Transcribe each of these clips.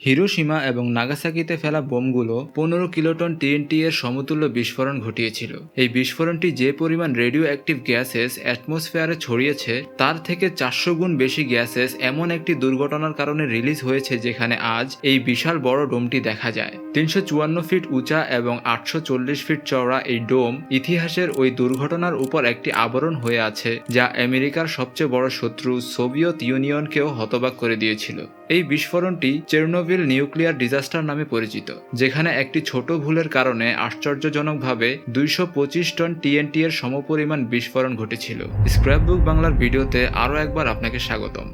Hiroshima এবং নাগাসাকিতে ফেলা বোমগুলো 15 kiloton TNT এর সমতুল্য বিস্ফোরণ ঘটিয়েছিল। এই বিস্ফোরণটি যে পরিমাণ রেডিও অ্যাক্টিভ গ্যাসেস অ্যাটমসফেয়ারে ছড়িয়েছে তার থেকে 400 গুণ বেশি গ্যাসেস এমন একটি দুর্ঘটনার কারণে রিলিজ হয়েছে যেখানে আজ এই বিশাল বড় ডোমটি দেখা যায়। 354 ফিট উঁচা এবং 840 ফিট চওড়া এই ডোম ইতিহাসের ওই দুর্ঘটনার উপর একটি আবরণ হয়ে আছে যা আমেরিকার সবচেয়ে বড় শত্রু সোভিয়েত ইউনিয়নকেও হতবাক করে দিয়েছিল। এই বিস্ফোরণটি চেরনোবিল নিউক্লিয়ার ডিজাস্টার নামে পরিচিত, যেখানে একটি ছোট ভুলের কারণে আশ্চর্যজনকভাবে 225 টন টিএনটি এর সমপরিমাণ বিস্ফোরণ ঘটেছিল। স্ক্র্যাপবুক বাংলার ভিডিওতে আরও একবার আপনাকে স্বাগতম।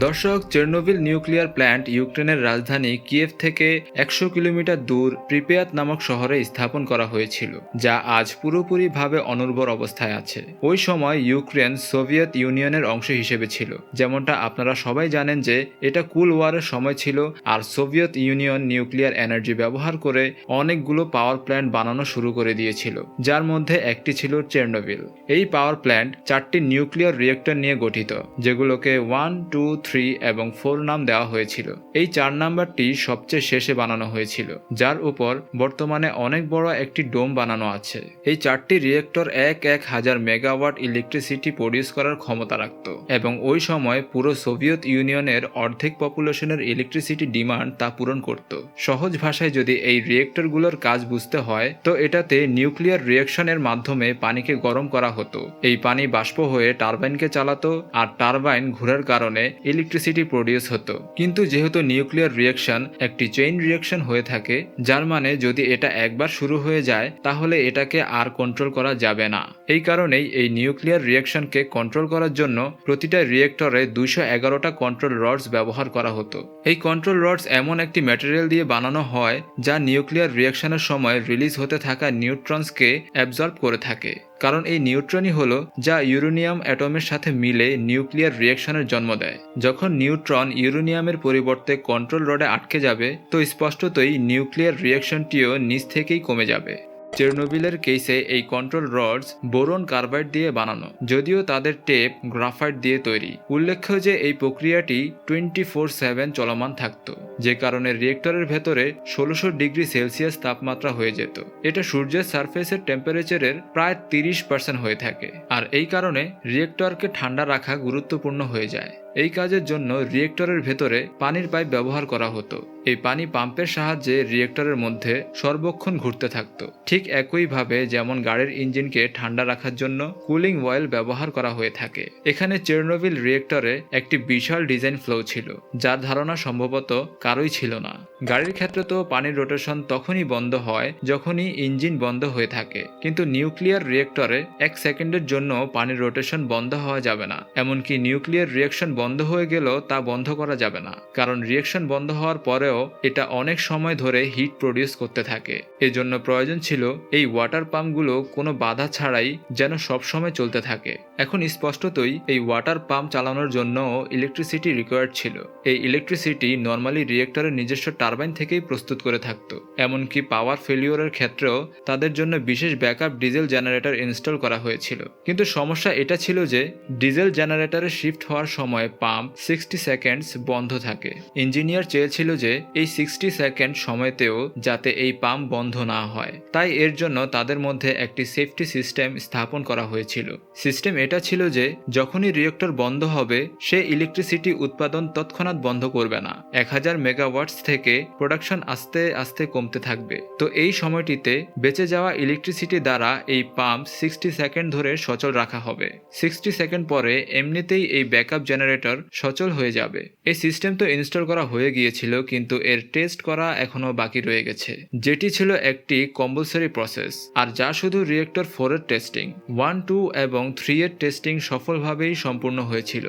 দর্শক, চেরনোবিল নিউক্লিয়ার প্ল্যান্ট ইউক্রেনের রাজধানী কিয়েভ থেকে 100 কিলোমিটার দূর প্রিপেয়াত নামক শহরে স্থাপন করা হয়েছিল, যা আজ পুরোপুরিভাবে অনুর্বর অবস্থায় আছে। ওই সময় ইউক্রেন সোভিয়েত ইউনিয়নের অংশ হিসেবে ছিল। যেমনটা আপনারা সবাই জানেন যে এটা কুল ওয়ারের সময় ছিল, আর সোভিয়েত ইউনিয়ন নিউক্লিয়ার এনার্জি ব্যবহার করে অনেকগুলো পাওয়ার প্ল্যান্ট বানানো শুরু করে দিয়েছিল, যার মধ্যে একটি ছিল চেরনোবিল। এই পাওয়ার প্ল্যান্ট 4টি নিউক্লিয়ার রিয়েক্টর নিয়ে গঠিত, যেগুলোকে 1, 2, 3 এবং 4 নাম দেওয়া হয়েছিল। এই 4 নাম্বারটি সবচেয়ে শেষে বানানো হয়েছিল, যার উপর বর্তমানে অনেক বড় একটি ডোম বানানো আছে। এই 4টি রিয়েক্টর 1000 মেগাওয়াট ইলেকট্রিসিটি প্রডিউস করার ক্ষমতা রাখত এবং ওই সময় পুরো সোভিয়েত ইউনিয়নের অর্ধেক পপুলেশনের ইলেকট্রিসিটি ডিমান্ড তা পূরণ করত। সহজ ভাষায় যদি এই রিয়েক্টরগুলোর কাজ বুঝতে হয় তো এটাতে নিউক্লিয়ার রিয়েকশনের মাধ্যমে পানিকে গরম করা হতো। এই পানি বাষ্প হয়ে টারবাইনকে চালাতো, আর টারবাইন ঘোরার কারণে ইলেকট্রিসিটি প্রডিউস হতো। কিন্তু যেহেতু নিউক্লিয়ার রিয়েকশন একটি চেইন রিয়েকশন হয়ে থাকে, যার মানে যদি এটা একবার শুরু হয়ে যায় তাহলে এটাকে আর কন্ট্রোল করা যাবে না। এই কারণেই এই নিউক্লিয়ার রিয়েকশনকে কন্ট্রোল করার জন্য প্রতিটা রিয়েক্টরে 211টা কন্ট্রোল রডস ব্যবহার করা হতো। এই কন্ট্রোল রডস এমন একটি ম্যাটেরিয়াল দিয়ে বানানো হয় যা নিউক্লিয়ার রিয়েকশনের সময় রিলিজ হতে থাকা নিউট্রনসকে অ্যাবজর্ব করে থাকে, কারণ এই নিউট্রনই হলো যা ইউরেনিয়াম অ্যাটমের সাথে মিলে নিউক্লিয়ার রিয়েকশনের জন্ম দেয়। যখন নিউট্রন ইউরেনিয়ামের পরিবর্তে কন্ট্রোল রডে আটকে যাবে তো স্পষ্টতই নিউক্লিয়ার রিয়েকশনটিও নিজ থেকেই কমে যাবে। চেরনোবিলের কেসে এই কন্ট্রোল রডস বোরন কার্বাইড দিয়ে বানানো, যদিও তাদের টেপ গ্রাফাইট দিয়ে তৈরি। উল্লেখ্য যে এই প্রক্রিয়াটি 24/7 চলমান থাকত, যে কারণে রিয়েক্টরের ভেতরে 1600 ডিগ্রি সেলসিয়াস তাপমাত্রা হয়ে যেত। এটা সূর্যের সারফেসের টেম্পারেচারের প্রায় 30% হয়ে থাকে, আর এই কারণে রিয়েক্টরকে ঠান্ডা রাখা গুরুত্বপূর্ণ হয়ে যায়। এই কাজের জন্য রিয়েক্টরের ভেতরে পানির পাইপ ব্যবহার করা হতো। এই পানি পাম্পের সাহায্যে রিয়েক্টরের মধ্যে সর্বক্ষণ ঘুরতে থাকতো, ঠিক একইভাবে যেমন গাড়ির ইঞ্জিনকে ঠান্ডা রাখার জন্য কুলিং অয়েল ব্যবহার করা হয়ে থাকে। এখানে চেরনোবিল রিয়েক্টরে একটি বিশাল ডিজাইন ফ্লো ছিল, যার ধারণা সম্ভবত কারোই ছিল না। গাড়ির ক্ষেত্রে তো পানির রোটেশন তখনই বন্ধ হয় যখনই ইঞ্জিন বন্ধ হয়ে থাকে, কিন্তু নিউক্লিয়ার রিয়েক্টরে 1 সেকেন্ডের জন্য পানির রোটেশন বন্ধ হওয়া যাবে না। এমনকি নিউক্লিয়ার রিয়েকশন বন্ধ হয়ে গেলেও তা বন্ধ করা যাবে না, কারণ রিয়েকশন বন্ধ হওয়ার পরেও এটা অনেক সময় ধরে হিট প্রডিউস করতে থাকে। এজন্য প্রয়োজন ছিল এই ওয়াটার পাম্পগুলো কোনো বাধা ছাড়াই যেন সবসময় চলতে থাকে। এখন স্পষ্টতই এই ওয়াটার পাম্প চালানোর জন্য ইলেকট্রিসিটি রিকোয়ার্ড ছিল। এই ইলেকট্রিসিটি নর্মালি রিয়েক্টরের নিজস্ব টারবাইন থেকেই প্রস্তুত করে থাকতো। এমনকি পাওয়ার ফেলিওরের ক্ষেত্রেও তাদের জন্য বিশেষ ব্যাকআপ ডিজেল জেনারেটর ইনস্টল করা হয়েছিল। কিন্তু সমস্যা এটা ছিল যে ডিজেল জেনারেটরে শিফট হওয়ার সময় পাম্প 60 সেকেন্ডস বন্ধ থাকে। ইঞ্জিনিয়ার চেয়েছিল যে এই 60 সেকেন্ড সময়তেও যাতে এই পাম্প বন্ধ না হয়, তাই এর জন্য তাদের মধ্যে একটি সেফটি সিস্টেম স্থাপন করা হয়েছিল। সিস্টেম এটা ছিল যে যখনই রিয়েক্টর বন্ধ হবে সে ইলেকট্রিসিটি উৎপাদন তৎক্ষণাৎ বন্ধ করবে না। 1000 মেগাওয়াটস থেকে প্রোডাকশন আস্তে আস্তে কমতে থাকবে। তো এই সময়টিতে বেঁচে যাওয়া ইলেকট্রিসিটি দ্বারা এই পাম্প 60 সেকেন্ড ধরে সচল রাখা হবে। 60 সেকেন্ড পরে এমনিতেই এই ব্যাকআপ জেনারেটর সচল হয়ে যাবে। এই সিস্টেম তো ইনস্টল করা হয়ে গিয়েছিল, কিন্তু এর টেস্ট করা এখনো বাকি রয়ে গেছে, যেটি ছিল একটি কম্পালসারি প্রসেস, আর যা শুধু রিয়েক্টর 4 এর টেস্টিং। 1, 2 এবং 3 এর টেস্টিং সফলভাবেই সম্পূর্ণ হয়েছিল।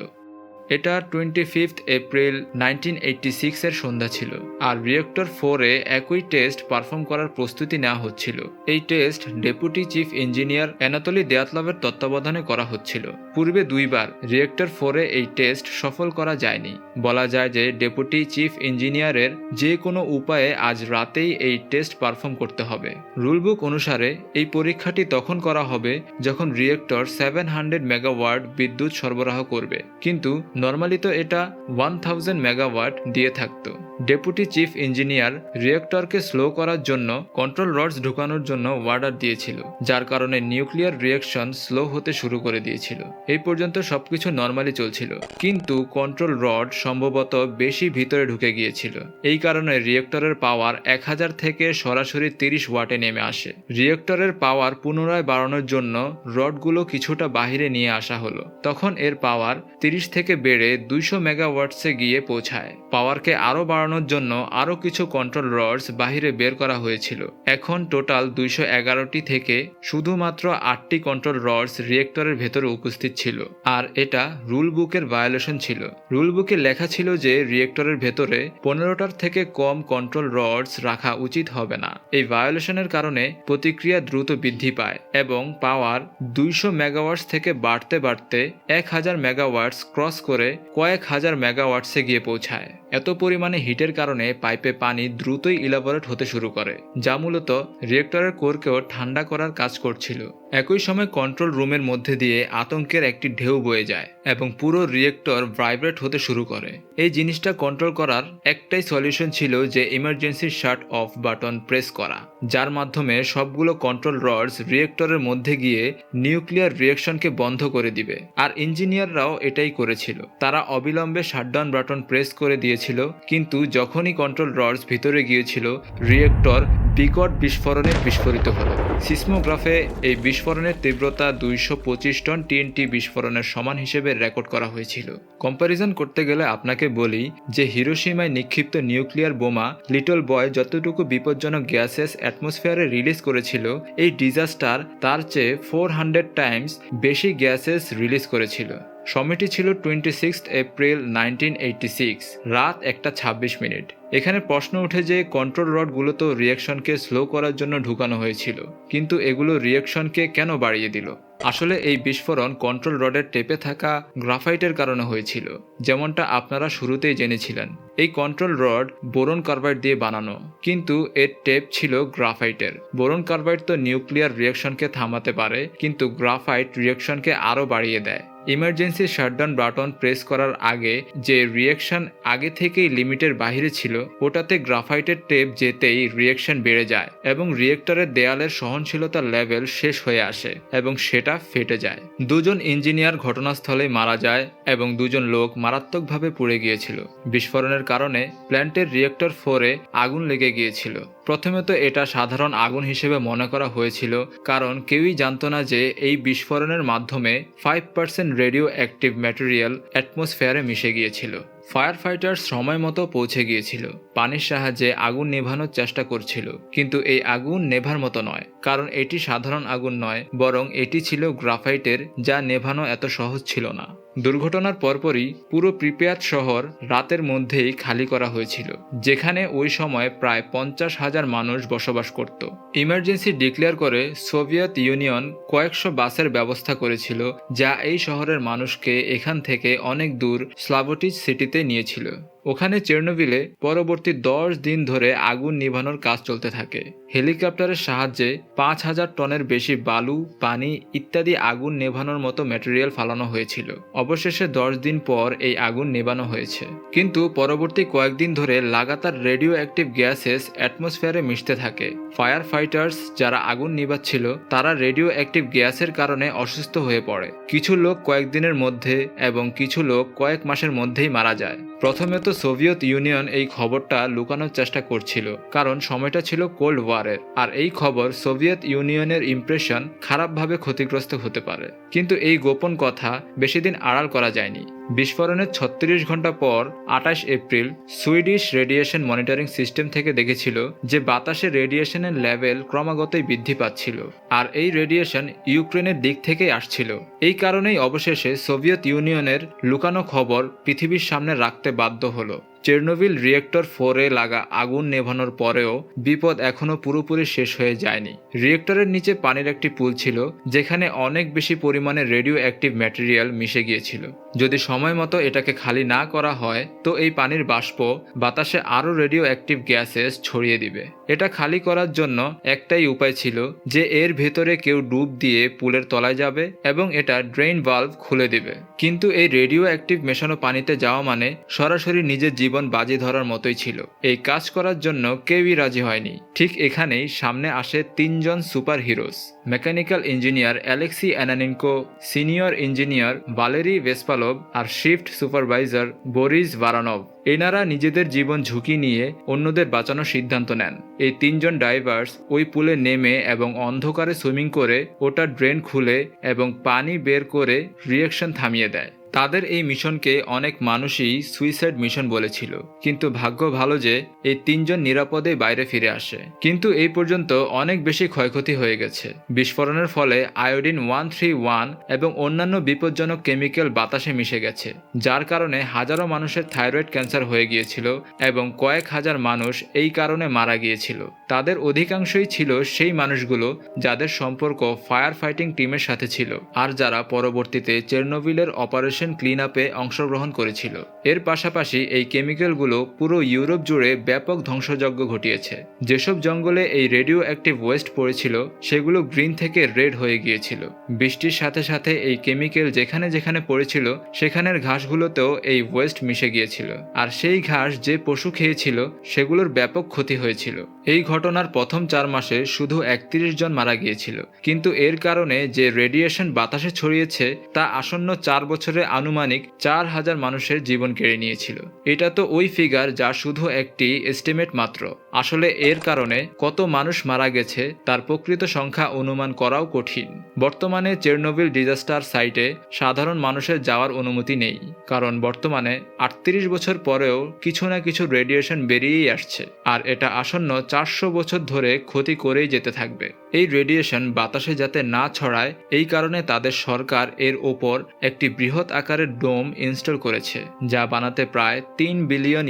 এটা 25 এপ্রিল 1986 এর সন্ধ্যা ছিল, আর রিয়েক্টর 4 এ একই টেস্ট পারফর্ম করার প্রস্তুতি নেওয়া হচ্ছিল। এই টেস্ট ডেপুটি চিফ ইঞ্জিনিয়ার অ্যানাতলি দেয়াতলভের তত্ত্বাবধানে করা হচ্ছিল। পূর্বে 2 বার রিয়েক্টর 4 এ এই টেস্ট সফল করা যায়নি। বলা যায় যে ডেপুটি চিফ ইঞ্জিনিয়ারের যে কোনো উপায়ে আজ রাতেই এই টেস্ট পারফর্ম করতে হবে। রুলবুক অনুসারে এই পরীক্ষাটি তখন করা হবে যখন রিয়েক্টর 700 মেগাওয়াট বিদ্যুৎ সরবরাহ করবে, কিন্তু নর্মালি তো এটা 1000 মেগাওয়াট দিয়ে থাকতো। ডেপুটি চিফ ইঞ্জিনিয়ার রিয়েক্টরকে স্লো করার জন্য কন্ট্রোল রডস ঢুকানোর জন্য অর্ডার দিয়েছিল, যার কারণে নিউক্লিয়ার রিয়েকশন স্লো হতে শুরু করে দিয়েছিল। এই পর্যন্ত সবকিছু নর্মালি চলছিল, কিন্তু কন্ট্রোল রড সম্ভবত বেশি ভিতরে ঢুকে গিয়েছিল। এই কারণে রিয়েক্টরের পাওয়ার 1000 থেকে সরাসরি 30 ওয়াটে নেমে আসে। রিয়েক্টরের পাওয়ার পুনরায় বাড়ানোর জন্য রডগুলো কিছুটা বাহিরে নিয়ে আসা হলো। তখন এর পাওয়ার 30 থেকে বেড়ে 200 মেগাওয়াটসে গিয়ে পৌঁছায়। পাওয়ারকে আরও বাড়ানোর জন্য আরও কিছু কন্ট্রোল রডস বাহিরে বের করা হয়েছিল। এখন টোটাল 211টি থেকে শুধুমাত্র 8টি কন্ট্রোল রডস রিয়েক্টরের ভেতরে উপস্থিত ছিল। আর এটা রুল বুকের ভায়োলেশন ছিল। রুল বুকে লেখা ছিল যে রিয়েক্টরের ভেতরে 15টার থেকে কম কন্ট্রোল রডস রাখা উচিত হবে না। এই ভায়োলেশনের কারণে প্রতিক্রিয়া দ্রুত বৃদ্ধি পায় এবং পাওয়ার 200 মেগাওয়াটস থেকে বাড়তে বাড়তে 1000 মেগাওয়াটস ক্রস করে কয়েক হাজার মেগাওয়াটসে গিয়ে পৌঁছায়। এত পরিমাণে হিটের কারণে পাইপে পানি দ্রুতই ইলাবোরেট হতে শুরু করে, যা মূলত রিয়েক্টরের কোরকেও ঠান্ডা করার কাজ করছিল। একই সময় কন্ট্রোল রুমের মধ্যে দিয়ে আতঙ্কের একটি ঢেউ বয়ে যায় এবং পুরো রিয়েক্টর ভাইব্রেট হতে শুরু করে। এই জিনিসটা কন্ট্রোল করার একটাই সলিউশন ছিল যে emergency shut of button press করা, যার মাধ্যমে সবগুলো কন্ট্রোল রডস রিয়েক্টরের মধ্যে গিয়ে নিউক্লিয়ার রিয়েকশনকে বন্ধ করে দিবে। আর ইঞ্জিনিয়াররাও এটাই করেছিল। তারা অবিলম্বে শাটডাউন বাটন প্রেস করে দিয়েছিল, কিন্তু যখনই কন্ট্রোল রডস ভিতরে গিয়েছিল রিয়েক্টর বিকট বিস্ফোরণে বিস্ফোরিত হলো। সিসমোগ্রাফে এই বিস্ফোরণের তীব্রতা 225 টন টিএনটি বিস্ফোরণের সমান হিসেবে রেকর্ড করা হয়েছিল। কম্প্যারিজন করতে গেলে আপনাকে বলি যে হিরোশিমায় নিক্ষিপ্ত নিউক্লিয়ার বোমা লিটল বয় যতটুকু বিপজ্জনক গ্যাসেস অ্যাটমসফিয়ারে রিলিজ করেছিল, এই ডিজাস্টার তার চেয়ে 400 টাইমস বেশি গ্যাসেস রিলিজ করেছিল। সময়টি ছিল 26 এপ্রিল 1986, রাত 1:26। এখানে প্রশ্ন ওঠে যে কন্ট্রোল রডগুলো তো রিয়েকশনকে স্লো করার জন্য ঢুকানো হয়েছিল, কিন্তু এগুলো রিয়েকশনকে কেন বাড়িয়ে দিল? আসলে এই বিস্ফোরণ কন্ট্রোল রডের টেপে থাকা গ্রাফাইটের কারণে হয়েছিল, যেমনটা আপনারা শুরুতেই জেনেছিলেন। এই কন্ট্রোল রড বোরন কার্বাইড দিয়ে বানানো, কিন্তু এর টেপ ছিল গ্রাফাইটের। বোরন কার্বাইড তো নিউক্লিয়ার রিয়েকশনকে থামাতে পারে, কিন্তু গ্রাফাইট রিয়েকশনকে আরও বাড়িয়ে দেয়। ইমার্জেন্সি শাটডাউন বাটন প্রেস করার আগে যে রিয়েকশন আগে থেকেই লিমিটের বাইরে ছিল, ওটাতে গ্রাফাইটের টেপ যেতেই রিয়েকশন বেড়ে যায় এবং রিয়েক্টরের দেয়ালের সহনশীলতার লেভেল শেষ হয়ে আসে এবং সেটা ফেটে যায়। দুজন ইঞ্জিনিয়ার ঘটনাস্থলে মারা যায় এবং দুজন লোক মারাত্মকভাবে পুড়ে গিয়েছিল। বিস্ফোরণের কারণে প্ল্যান্টের রিয়েক্টর 4-এ আগুন লেগে গিয়েছিল। প্রথমে তো এটা সাধারণ আগুন হিসেবে মনে করা হয়েছিল, কারণ কেউই জানত না যে এই বিস্ফোরণের মাধ্যমে 5% রেডিও অ্যাক্টিভ ম্যাটেরিয়াল অ্যাটমসফিয়ারে মিশে গিয়েছিল। ফায়ার ফাইটার্স সময় মতো পৌঁছে গিয়েছিল, পানির সাহায্যে আগুন নেভানোর চেষ্টা করছিল, কিন্তু এই আগুন নেভার মতো নয়, কারণ এটি সাধারণ আগুন নয়, বরং এটি ছিল গ্রাফাইটের, যা নেভানো এত সহজ ছিল না। দুর্ঘটনার পরপরই পুরো প্রিপেয়ার শহর রাতের মধ্যেই খালি করা হয়েছিল, যেখানে ওই সময় প্রায় 50,000 মানুষ বসবাস করত। ইমার্জেন্সি ডিক্লেয়ার করে সোভিয়েত ইউনিয়ন কয়েকশো বাসের ব্যবস্থা করেছিল, যা এই শহরের মানুষকে এখান থেকে অনেক দূর স্লাভোটিচ সিটিতে নিয়েছিল। ওখানে চেরনোবিলে পরবর্তী 10 দিন ধরে আগুন নিভানোর কাজ চলতে থাকে। হেলিকপ্টারের সাহায্যে 5000 টনের বেশি বালু, পানি ইত্যাদি আগুন নেভানোর মতো ম্যাটেরিয়াল ফালানো হয়েছিল। অবশেষে 10 দিন পর এই আগুন নেভানো হয়েছে, কিন্তু পরবর্তী কয়েকদিন ধরে লাগাতার রেডিও অ্যাক্টিভ গ্যাসেস অ্যাটমসফিয়ারে মিশতে থাকে। ফায়ার ফাইটার্স যারা আগুন নিভাচ্ছিল, তারা রেডিও অ্যাক্টিভ গ্যাসের কারণে অসুস্থ হয়ে পড়ে। কিছু লোক কয়েকদিনের মধ্যে এবং কিছু লোক কয়েক মাসের মধ্যেই মারা যায়। প্রথমে তো সোভিয়েত ইউনিয়ন এই খবরটা লুকানোর চেষ্টা করছিল, কারণ সময়টা ছিল কোল্ড ওয়ারের, আর এই খবর সোভিয়েত ইউনিয়নের ইমপ্রেশন খারাপভাবে ক্ষতিগ্রস্ত হতে পারে। কিন্তু এই গোপন কথা বেশিদিন আড়াল করা যায়নি। বিস্ফোরণের 36 ঘন্টা পর 28 April Swedish radiation monitoring system থেকে দেখেছিল যে বাতাসে রেডিয়েশনের লেভেল ক্রমাগতই বৃদ্ধি পাচ্ছিল, আর এই রেডিয়েশন ইউক্রেনের দিক থেকেই আসছিল। এই কারণেই অবশেষে সোভিয়েত ইউনিয়নের লুকানো খবর পৃথিবীর সামনে রাখতে বাধ্য হলো। চেরনোবিল রিয়েক্টর 4-এ লাগা আগুন নেভানোর পরেও বিপদ এখনও পুরোপুরি শেষ হয়ে যায়নি। রিয়েক্টরের নিচে পানির একটি পুল ছিল যেখানে অনেক বেশি পরিমাণে রেডিও অ্যাক্টিভ ম্যাটেরিয়াল মিশে গিয়েছিল। যদি সময় মতো এটাকে খালি না করা হয় তো এই পানির বাষ্প বাতাসে আরও রেডিও অ্যাক্টিভ গ্যাসেস ছড়িয়ে দিবে। এটা খালি করার জন্য একটাই উপায় ছিল যে এর ভেতরে কেউ ডুব দিয়ে পুলের তলায় যাবে এবং এটা ড্রেইন ভালভ খুলে দিবে। কিন্তু এই রেডিও অ্যাক্টিভ মেশানো পানিতে যাওয়া মানে সরাসরি নিজের জীবন বাজি ধরার মতোই ছিল। এই কাজ করার জন্য কেউই রাজি হয়নি। ঠিক এখানেই সামনে আসে 3 জন super heroes: mechanical engineer Alexei Ananenko, senior engineer Valeri Bespalov আর শিফট সুপারভাইজার বরিস ভারানভ। এনারা নিজেদের জীবন ঝুঁকি নিয়ে অন্যদের বাঁচানোর সিদ্ধান্ত নেন। এই 3 জন ডাইভার্স ওই পুলে নেমে এবং অন্ধকারে সুইমিং করে ওটা ড্রেন খুলে এবং পানি বের করে রিঅ্যাকশন থামিয়ে দেয়। তাদের এই মিশনকে অনেক মানুষই সুইসাইড মিশন বলেছিল, কিন্তু ভাগ্য ভালো যে এই 3 জন নিরাপদে বাইরে ফিরে আসে। কিন্তু এই পর্যন্ত অনেক বেশি ক্ষয়ক্ষতি হয়ে গেছে। বিস্ফোরণের ফলে আয়োডিন 131 এবং অন্যান্য বিপজ্জনক কেমিক্যাল বাতাসে মিশে গেছে, যার কারণে হাজারো মানুষের থাইরয়েড ক্যান্সার হয়ে গিয়েছিল এবং কয়েক হাজার মানুষ এই কারণে মারা গিয়েছিল। তাদের অধিকাংশই ছিল সেই মানুষগুলো যাদের সম্পর্ক ফায়ার ফাইটিং টিমের সাথে ছিল আর যারা পরবর্তীতে চেরনোবিলের অপারেশন ক্লিন আপে অংশগ্রহণ করেছিল। এর পাশাপাশি এই কেমিক্যালগুলো পুরো ইউরোপ জুড়ে ব্যাপক ধ্বংসযজ্ঞ ঘটিয়েছে। যেসব জঙ্গলে এই রেডিও অ্যাক্টিভ ওয়েস্ট পড়েছিল সেগুলো গ্রিন থেকে রেড হয়ে গিয়েছিল। বৃষ্টির সাথে সাথে এই কেমিক্যাল যেখানে যেখানে পড়েছিল সেখানের ঘাসগুলোতেও এই ওয়েস্ট মিশে গিয়েছিল, আর সেই ঘাস যে পশু খেয়েছিল সেগুলোর ব্যাপক ক্ষতি হয়েছিল। এই ঘটনার প্রথম 4 মাসে শুধু 31 জন মারা গিয়েছিল, কিন্তু এর কারণে যে রেডিয়েশন বাতাসে ছড়িয়েছে তা আসন্ন 4 বছরে আনুমানিক 4000 মানুষের জীবন কেড়ে নিয়েছিল। এটা তো ওই ফিগার যা শুধু একটি এস্টিমেট মাত্র। আসলে এর কারণে কত মানুষ মারা গেছে তার প্রকৃত সংখ্যা অনুমান করাও কঠিন। বর্তমানে চেরনোবিল ডিজাস্টার সাইটে সাধারণ মানুষের যাওয়ার অনুমতি নেই, কারণ বর্তমানে 38 বছর পরেও কিছু না কিছু রেডিয়েশন বেরিয়েই আসছে, আর এটা আসন্ন 400 বছর ধরে ক্ষতি করেই যেতে থাকবে। এই রেডিয়েশন বাতাসে যাতে না ছড়ায় এই কারণে তাদের সরকার এর ওপর একটি বৃহৎ আকারের ডোম ইনস্টল করেছে, যা বানাতে প্রায় $3 বিলিয়ন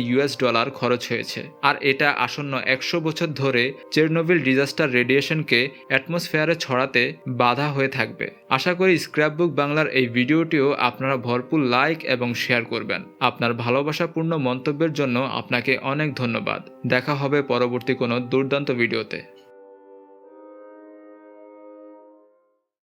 খরচ হয়েছে। আর এটা আসন্ন 100 বছর ধরে চেরনোবিল ডিজাস্টার রেডিয়েশনকে অ্যাটমসফিয়ারে ছড়াতে বাধা হয়ে থাকবে। আশা করি স্ক্র্যাপবুক বাংলার এই ভিডিওটিও আপনারা ভরপুর লাইক এবং শেয়ার করবেন। আপনার ভালোবাসাপূর্ণ মন্তব্যের জন্য আপনাকে অনেক ধন্যবাদ। দেখা হবে পরবর্তী কোনো দুর্দান্ত ভিডিওতে।